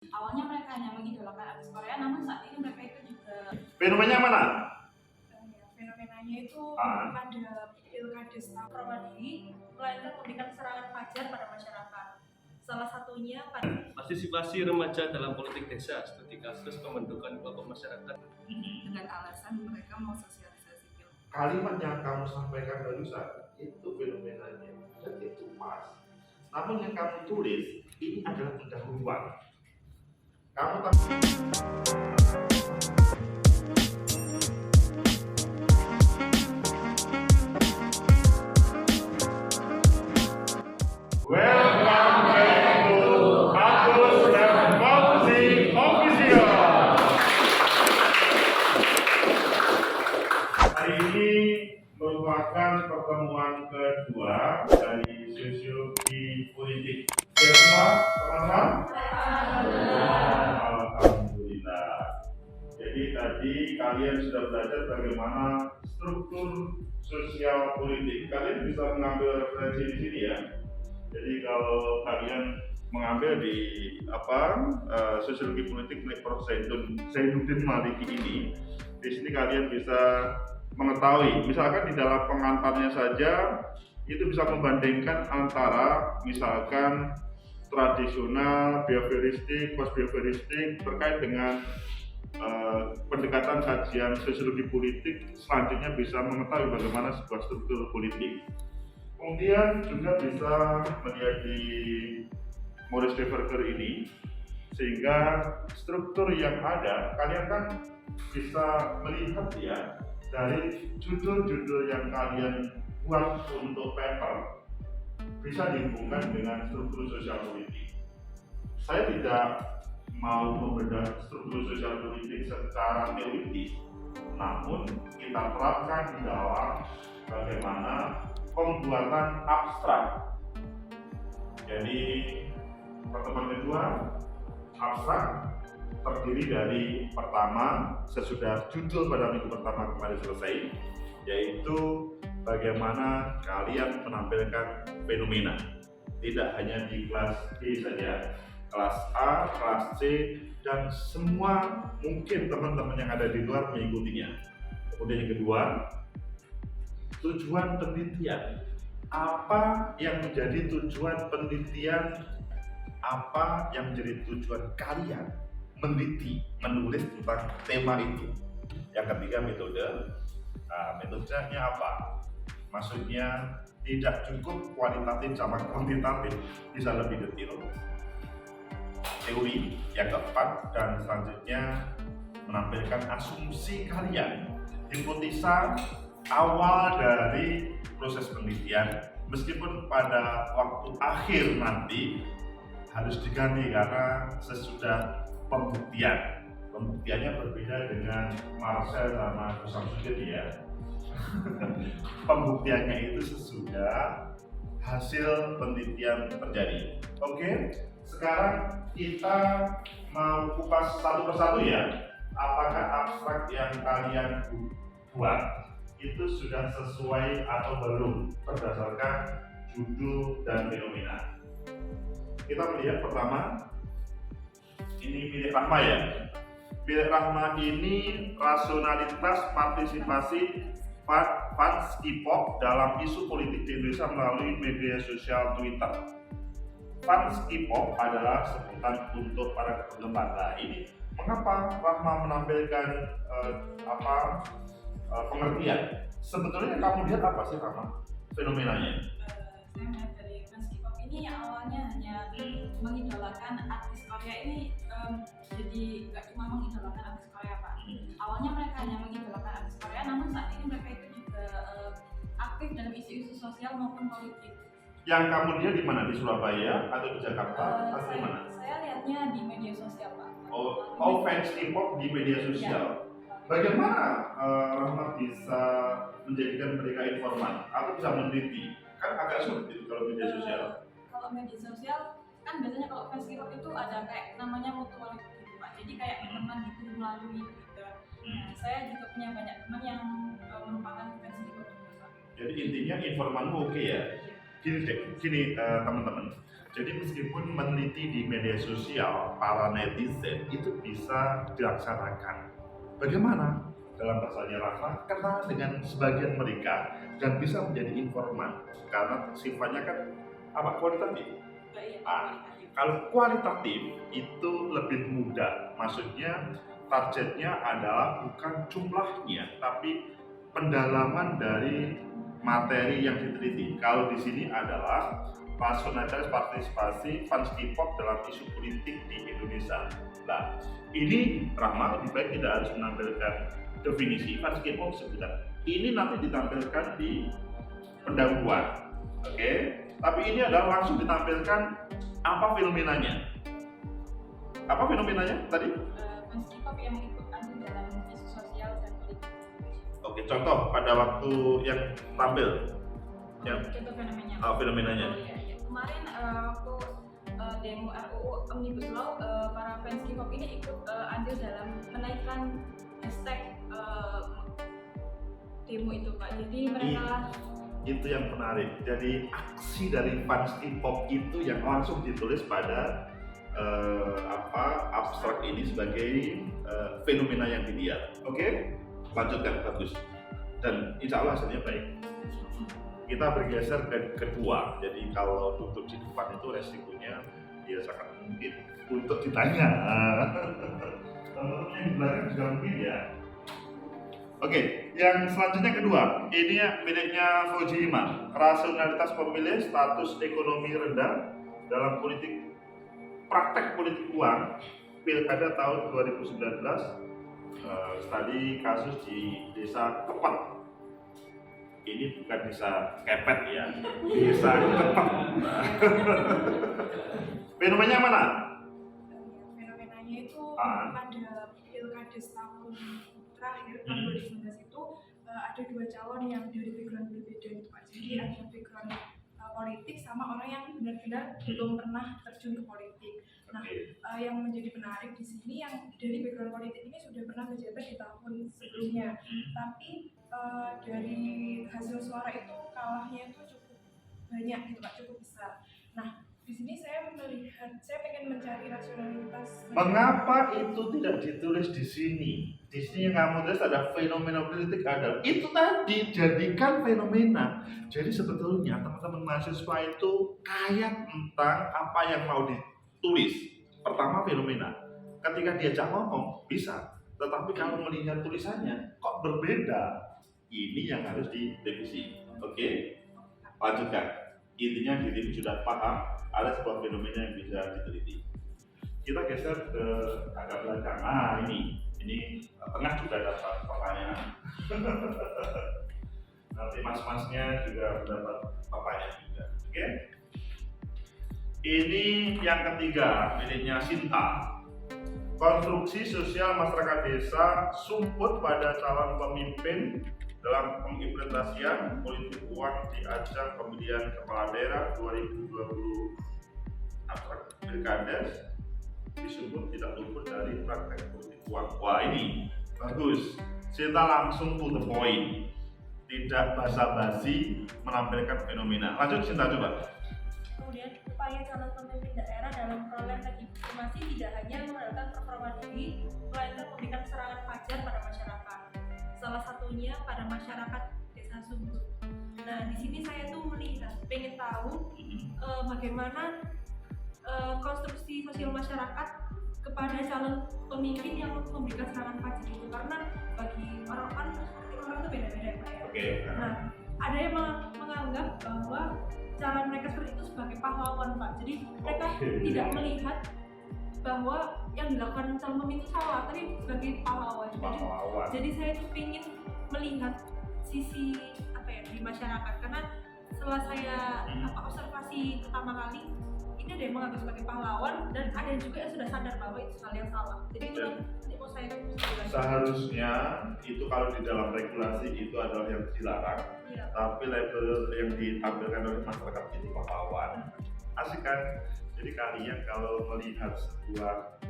Awalnya mereka hanya mengidolakan artis Korea, namun saat ini mereka itu juga Fenomenanya mana? fenomenanya itu ada pilkada serentak Perwadi, melainkan memberikan serangan fajar pada masyarakat. Salah satunya pada Partisipasi remaja dalam politik desa studi kasus pembentukan kelompok masyarakat. dengan alasan mereka mau sosialisasi film. Kalimat yang kamu sampaikan barusan itu fenomenanya dan itu pas. Namun yang kamu tulis ini adalah pendahuluan. Kamu tak Welcome back to Agus dan Fauzi Official. Hari ini merupakan pertemuan kedua dari sosiologi politik. Semua teman-teman? Alhamdulillah. Jadi tadi kalian sudah belajar bagaimana struktur sosial politik. Kalian bisa mengambil referensi di sini ya. Jadi kalau kalian mengambil di sosiologi politik milik Prof. Zainuddin Maliki ini, di sini kalian bisa mengetahui, misalkan di dalam pengantarnya saja itu bisa membandingkan antara misalkan tradisional, behavioristik, post behavioristik terkait dengan pendekatan kajian sosiologi politik. Selanjutnya bisa mengetahui bagaimana sebuah struktur politik. Kemudian juga bisa melihat di Maurice de Verger ini, sehingga struktur yang ada kalian kan bisa melihat ya dari judul-judul yang kalian buat untuk paper bisa dihubungkan dengan struktur sosial politik. Saya tidak mau membedah struktur sosial politik secara teoritis, namun kita terapkan di dalam bagaimana pembuatan abstrak. Jadi pertemuan kedua abstrak terdiri dari pertama sesudah judul pada minggu pertama kemarin selesai, yaitu bagaimana kalian menampilkan fenomena. Tidak hanya di kelas B saja, kelas A, kelas C, dan semua mungkin teman-teman yang ada di luar mengikutinya. Kemudian yang kedua, tujuan penelitian. Apa yang menjadi tujuan penelitian? Apa yang menjadi tujuan kalian meneliti, menulis tentang tema itu? Yang ketiga, metode. Metodenya apa? Maksudnya tidak cukup kualitatif sama kuantitatif, bisa lebih detail. Teori yang keempat, dan selanjutnya menampilkan asumsi kalian, hipotesa awal dari proses penelitian, meskipun pada waktu akhir nanti harus diganti karena sesudah pembuktian. Pembuktiannya berbeda dengan Marcel sama Samsudin ya. Pembuktiannya itu sesudah hasil penelitian terjadi. Oke, sekarang kita mau kupas satu persatu ya. Apakah abstrak yang kalian buat itu sudah sesuai atau belum berdasarkan judul dan fenomena? Kita melihat pertama, ini milik Rahma ya. Milik Rahma ini rasionalitas partisipasi fans K-pop dalam isu politik di Indonesia melalui media sosial Twitter. Fans K-pop adalah sebutan untuk para penggemar. Nah, ini mengapa Rahma menampilkan pengertian? Sebetulnya kamu lihat apa sih Rahma fenomenanya? Saya melihat dari fans K-pop ini yang awalnya hanya mengidolakan artis Korea ini, jadi nggak cuma mengidolakan artis Korea Pak. Awalnya mereka hanya mengidolakan artis Korea, namun saat ini mereka itu juga aktif dalam isu-isu sosial maupun politik. Yang kamu lihat di mana? Di Surabaya atau di Jakarta atau di mana? Saya lihatnya di media sosial Pak. Oh, fans K-pop di media sosial. Ya. Bagaimana Rahmat bisa menjadikan mereka informan atau bisa meneliti? Kan agak sulit itu kalau media sosial. Kalau media sosial kan biasanya kalau fans K-pop itu ada kayak namanya mutualisme gitu Pak. Jadi kayak teman gitu melalui Twitter. Nah, saya juga punya banyak teman yang merupakan fans K-pop juga Pak. Jadi intinya informanmu oke ya? Gini teman-teman. Jadi meskipun meneliti di media sosial, para netizen itu bisa dilaksanakan. Bagaimana? Dalam bahasanya Rahma, kenal dengan sebagian mereka dan bisa menjadi informan karena sifatnya kan apa kualitatif. Kalau kualitatif itu lebih mudah, maksudnya targetnya adalah bukan jumlahnya, tapi pendalaman dari materi yang diteliti. Kalau di sini adalah rasionalitas partisipasi fans K-pop dalam isu politik di Indonesia. Nah, ini Rahma lebih baik tidak harus menampilkan definisi fans K-pop sebentar. Ini nanti ditampilkan di pendahuluan, oke? Tapi ini adalah langsung ditampilkan apa fenomenanya. Apa fenomenanya tadi? Fans K-pop yang ikut andil dalam isu sosial dan politik. Oke, contoh pada waktu yang tampil. Contoh fenomenanya. Fenomenanya. Oh, iya. Kemarin waktu demo RUU Omnibus Law, para fans K-pop ini ikut andil dalam menaikkan hashtag demo itu Pak. Jadi mereka itu yang menarik. Jadi aksi dari fans K-pop itu yang langsung ditulis pada abstrak ini sebagai fenomena yang dilihat. Oke, lanjutkan, bagus. Dan insya Allah hasilnya baik. Kita bergeser ke kedua. Jadi kalau duduk di depan itu resikonya ya sangat mungkin untuk ditanya. Teman-teman yang di belakang juga mungkin ya. Oke, yang selanjutnya kedua, ini miliknya Fujima. Rasionalitas pemilih, status ekonomi rendah dalam praktek politik uang Pilkada tahun 2019. Tadi kasus di Desa Kepet. Ini bukan desa kepet ya, desa Kepet. Fenomenanya mana? Fenomenanya itu pada pilkada setahun terakhir tahun 2019 itu ada dua calon yang dari background berbeda gitu Pak. Jadi ada background politik sama orang yang benar-benar belum pernah terjun ke politik. Nah, yang menjadi menarik di sini yang dari background politik ini sudah pernah menjabat di tahun sebelumnya, tapi dari hasil suara itu kalahnya itu cukup banyak gitu Pak, cukup besar. Nah, di sini saya pengen mencari rasionalitas. Mengapa itu tidak ditulis di sini? Di sini yang kamu tulis ada fenomena politik ada. Itu tadi jadikan fenomena. Jadi sebetulnya teman-teman mahasiswa itu kayak tentang apa yang mau ditulis. Pertama fenomena. Ketika diajak ngomong bisa, tetapi kalau melihat tulisannya kok berbeda. Ini yang harus direvisi. Oke? Lanjutkan. Intinya di sini sudah paham ada sebuah fenomena yang bisa diteliti. Kita geser ke agak belakang. Nah ini tengah juga dapat pertanyaan. Nanti mas-masnya juga mendapat pertanyaan juga. Oke? Ini yang ketiga miliknya Sinta. Konstruksi sosial masyarakat desa sumput pada calon pemimpin dalam pengimplementasian politik uang di ajang pemilihan kepala daerah 2020 Pilkada disebut tidak luput dari praktek politik uang. Wah ini bagus. Sinta langsung to the point, tidak basa-basi menampilkan fenomena. Lanjut Sinta coba. Kemudian upaya calon pemimpin daerah dalam perolehan legitimasi tidak hanya mengandalkan performa diri, melainkan memberikan serangan fajar pada masyarakat. Salah satunya pada masyarakat desa Sumbut. Nah, di sini saya tuh pengen tahu bagaimana konstruksi sosial masyarakat kepada calon pemimpin yang memberikan serangan fajar itu, karena bagi orang itu beda-beda ya Pak ya. Oke. Nah, ada yang menganggap bahwa cara mereka seperti itu sebagai pahlawan Pak. Jadi mereka tidak melihat bahwa yang dilakukan calon pemimpin itu salah, tapi sebagai pahlawan. Jadi saya tuh ingin melihat sisi di masyarakat, karena setelah saya observasi pertama kali, ini ada yang menganggap sebagai pahlawan dan ada yang juga yang sudah sadar bahwa itu hal yang salah. Jadi itu yang mau saya seharusnya itu kalau di dalam regulasi itu adalah yang dilarang, tapi label yang ditampilkan oleh masyarakat itu pahlawan. Asik kan? Jadi kalian kalau melihat sebuah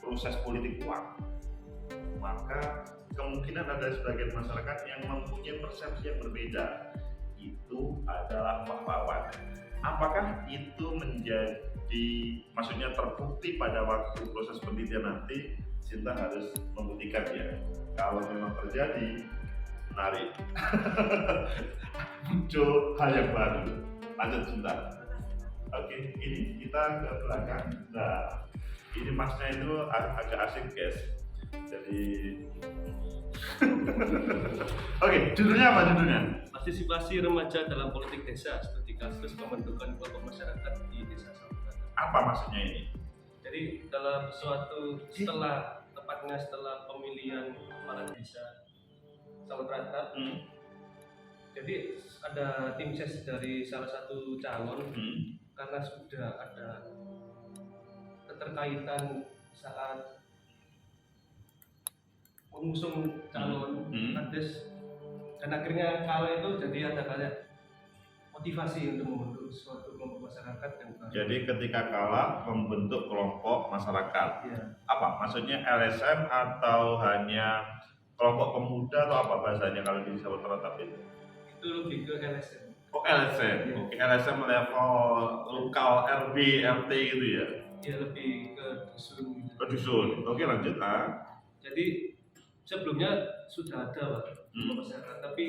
proses politik uang, maka kemungkinan ada sebagian masyarakat yang mempunyai persepsi yang berbeda. itu adalah pahlawan. Apakah itu menjadi, maksudnya terbukti pada waktu proses penelitian nanti? Sinta harus membuktikan ya. Kalau memang terjadi, menarik. Muncul hal yang baru. Lanjut Sinta. Oke, ini kita ke belakang. Nah, ini masnya itu agak asik guys. Jadi, oke, judulnya apa judulnya? Partisipasi remaja dalam politik desa, studi kasus pembentukan kelompok masyarakat di desa Sawah. Apa maksudnya ini? Jadi dalam tepatnya setelah pemilihan kepala desa Sawah, jadi ada tim ses dari salah satu calon karena sudah ada keterkaitan saat mengusung calon kades, dan akhirnya kalau itu jadi ada kayak motivasi untuk membentuk suatu kelompok masyarakat yang baru. Jadi ketika kalah membentuk kelompok masyarakat, Ya, apa maksudnya, LSM atau hanya kelompok pemuda atau apa bahasanya kalau di Jawa Barat itu? itu lebih ke LSM. Oh LSM, Iya. oke, LSM level lokal RB, RT gitu ya? Ya lebih ke dusun. Ke dusun, oke lanjut. Jadi sebelumnya sudah ada Pak, kelompok masyarakat, tapi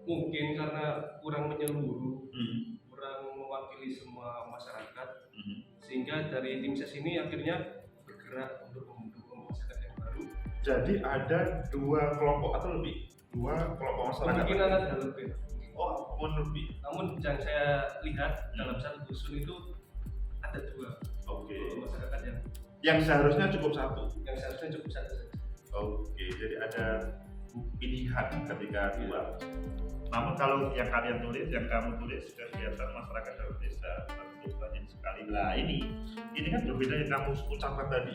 mungkin karena kurang menyeluruh, kurang mewakili semua masyarakat, sehingga dari tim ses ini akhirnya bergerak untuk membentuk kelompok masyarakat yang baru. Jadi ada dua kelompok atau lebih? Dua kelompok masyarakat? Kemungkinan ada lebih. Oh, lebih. Namun yang saya lihat dalam satu dusun itu ada dua Oke. kelompok masyarakat Yang seharusnya cukup satu. yang seharusnya cukup satu saja. Oke, jadi ada pilihan ketika dua. Namun kalau yang kalian tulis, yang kamu tulis, kegiatan masyarakat dalam desa, tentu banyak sekali. Nah ini kan berbeda yang kamu ucapkan tadi.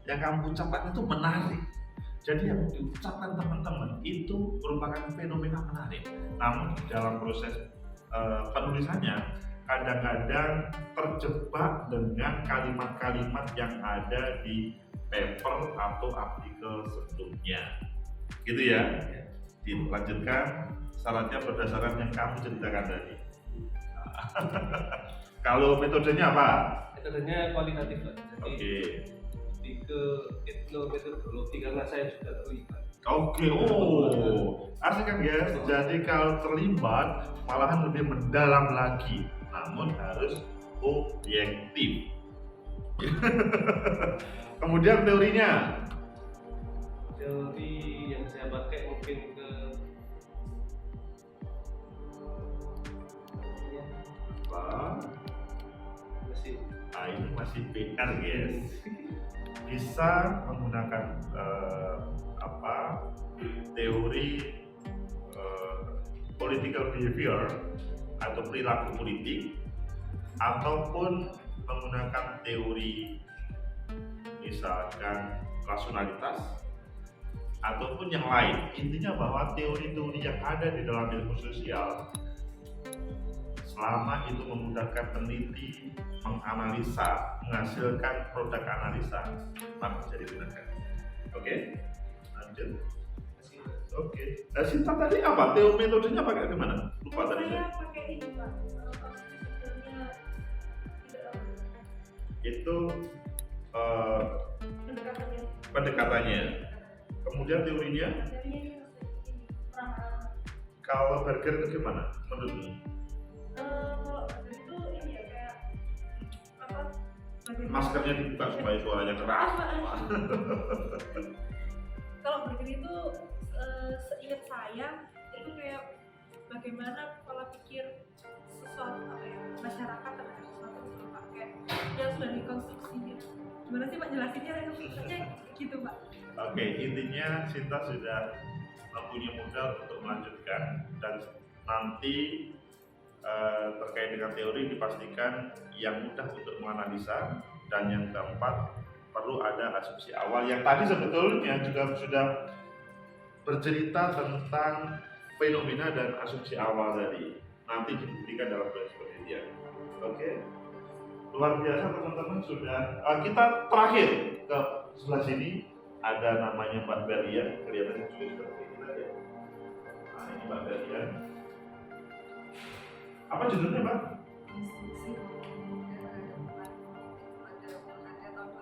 Yang kamu ucapkan itu menarik. Jadi yang diucapkan teman-teman itu merupakan fenomena menarik. Namun dalam proses penulisannya kadang-kadang terjebak dengan kalimat-kalimat yang ada di paper atau artikel sebelumnya, gitu ya. Dilanjutkan syaratnya berdasarkan yang kamu ceritakan tadi. Kalau metodenya apa? Metodenya kualitatif Pak. Jadi Oke. lebih ke etnometodologi karena saya juga terlibat. Oke, oh, asik kan guys. Jadi kalau terlibat malahan lebih mendalam lagi, namun harus objektif. Kemudian teorinya, Teori yang saya pakai mungkin ke apa? masih Nah ini masih PR guys. Bisa menggunakan teori political behavior atau perilaku politik, ataupun menggunakan teori misalkan rasionalitas ataupun yang lain. Intinya bahwa teori-teori yang ada di dalam ilmu sosial, selama itu memudahkan peneliti menganalisa, menghasilkan produk analisa, maka bisa digunakan. Oke, lanjut. Oke. Nah, Sinta tadi apa? Metodenya pakai gimana? Lupa tadi Saya saya. pakai ini Pak, kalau sebetulnya tidak Itu pendekatannya. pendekatannya. Kemudian teorinya, Jadi ini peran. kalau Berger itu gimana menurutmu? Kalau itu ini ya kayak apa? bagaimana- Maskernya dibuka supaya suaranya keras. Kalau bergerak itu seingat saya itu kayak bagaimana pola pikir sesuatu apa ya, masyarakat terhadap sesuatu yang sudah pakai yang sudah dikonstruksi gitu. Gimana sih Pak jelasinnya? Maksudnya gitu Pak. Oke, intinya Sinta sudah mempunyai modal untuk melanjutkan, dan nanti terkait dengan teori dipastikan yang mudah untuk menganalisa, dan yang keempat perlu ada asumsi awal yang tadi sebetulnya juga sudah bercerita tentang fenomena dan asumsi awal tadi, nanti dibuktikan dalam proses penelitian. Oke, luar biasa teman-teman. Sudah kita terakhir ke sebelah sini ada namanya Mbak Belia, kelihatannya juga seperti ini tadi. Nah ini Mbak Belia. Apa judulnya, Mbak? Instruksi Pemuda pada Pilkada tahun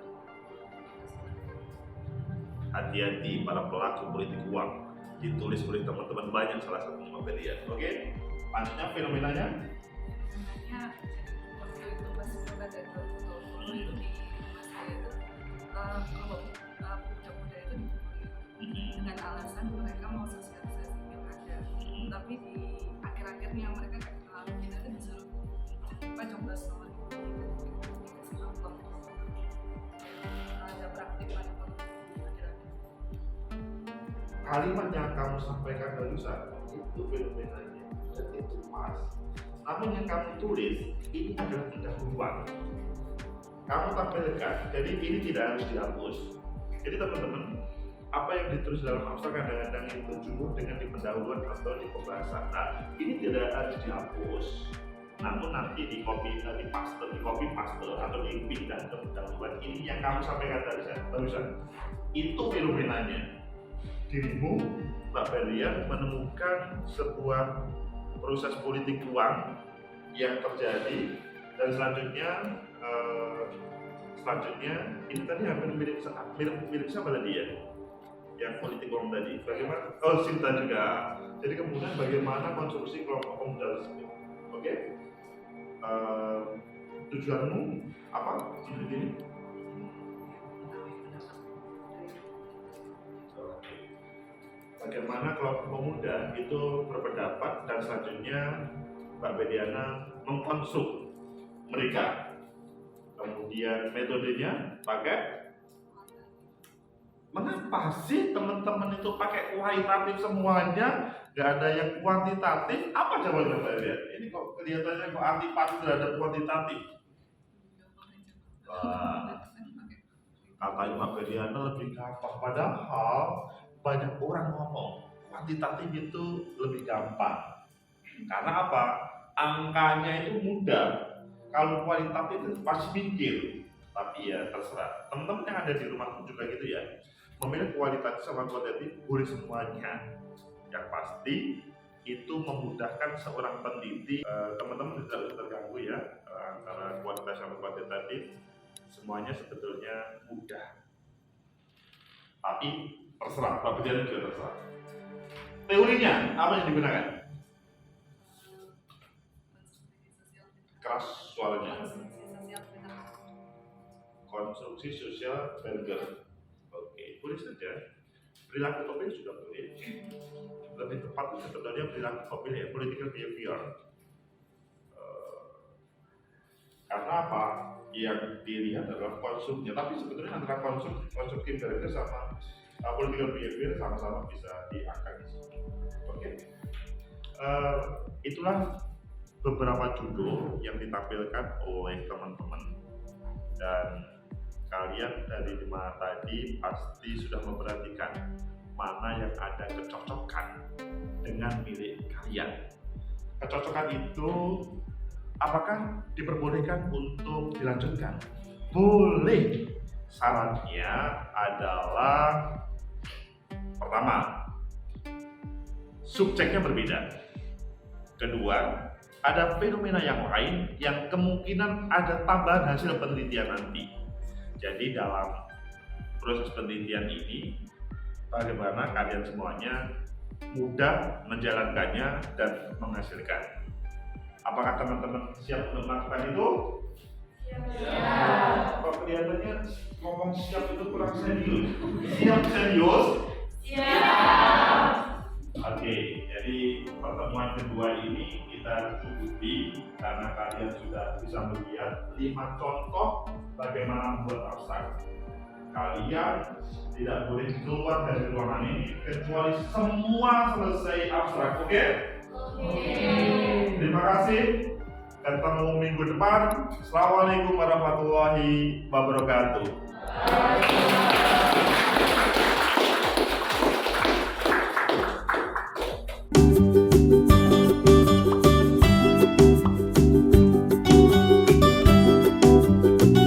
2020. Hati-hati para pelaku politik uang. Ditulis oleh teman-teman banyak, salah satu Mbak Belia. Oke, lanjutnya fenomenanya. Sebenarnya waktu itu pas Pilkada 2020 itu di rumah saya itu kelompok pemuda-pemuda itu dipukuli dengan alasan mereka mau sosialisasi pilkada. Tapi di akhir-akhirnya mereka kayak kita tuh disuruh coblos nomor dikasih amplop. Ada praktik manipulasi akhir-akhir. Kalimat yang kamu sampaikan barusan itu fenomenanya dan itu pas. Namun yang kamu tulis ini adalah pendahuluan. Kamu tampilkan, jadi ini tidak harus dihapus. Jadi teman-teman, apa yang ditulis dalam abstrak kadang-kadang itu jumlah dengan di pendahuluan atau di pembahasan. Nah, ini tidak harus dihapus. Namun nanti di copy paste atau dipindah ke pendahuluan. Ini yang kamu sampaikan barusan. Itu fenomenanya. Dirimu, Mbak Belia, menemukan sebuah proses politik uang yang terjadi dan selanjutnya ini tadi hampir mirip siapa tadi ya? Yang politik uang tadi. Bagaimana? Oh, Sinta juga. Jadi kemudian bagaimana konstruksi kelompok pemuda tersebut? Oke? Tujuanmu apa? Ini? Bagaimana kelompok pemuda itu berpendapat dan selanjutnya Mbak Bediana mengkonstruk mereka. Kemudian metodenya pakai, mengapa sih teman-teman itu pakai kualitatif semuanya, nggak ada yang kuantitatif? Apa jawabannya Mbak Bediana? Ini kok kelihatannya kok antipati terhadap kuantitatif? Wah, kata Mbak Bediana lebih gampang, padahal banyak orang ngomong kuantitatif itu lebih gampang. Karena apa? Angkanya itu mudah. Kalau kualitatif itu pasti mikir. Tapi ya terserah. Teman-teman yang ada di rumah juga gitu ya. Memilih kualitatif sama kuantitatif boleh semuanya. Yang pasti itu memudahkan seorang pendidik. Teman-teman tidak terganggu ya antara kualitas sama kuantitatif. Semuanya sebetulnya mudah. Tapi terserah, Pak Bediana juga terserah. Teorinya apa yang digunakan? Keras suaranya. Konstruksi sosial Berger. Oke, boleh saja. Perilaku pemilih sudah boleh. Lebih tepat sebenarnya perilaku pemilih ya, political behavior. Karena apa? Yang dilihat adalah konstruksinya. Tapi sebetulnya antara konstruksi Berger sama political behavior sama-sama bisa diangkat di sini. Oke. Itulah beberapa judul yang ditampilkan oleh teman-teman dan kalian dari 5 tadi pasti sudah memperhatikan mana yang ada kecocokan dengan milik kalian. Kecocokan itu apakah diperbolehkan untuk dilanjutkan? Boleh. Syaratnya adalah pertama, subjeknya berbeda. Kedua, ada fenomena yang lain yang kemungkinan ada tambahan hasil penelitian nanti. Jadi dalam proses penelitian ini, bagaimana kalian semuanya mudah menjalankannya dan menghasilkan. Apakah teman-teman siap untuk melakukan itu? Siap. Kok kelihatannya ngomong siap itu kurang serius. Siap serius? Siap. Oke, jadi pertemuan kedua ini kita cukupi karena kalian sudah bisa melihat 5 contoh bagaimana membuat abstrak. Kalian tidak boleh keluar dari ruangan ini kecuali semua selesai abstrak, oke? Terima kasih. Ketemu minggu depan. Assalamualaikum warahmatullahi wabarakatuh.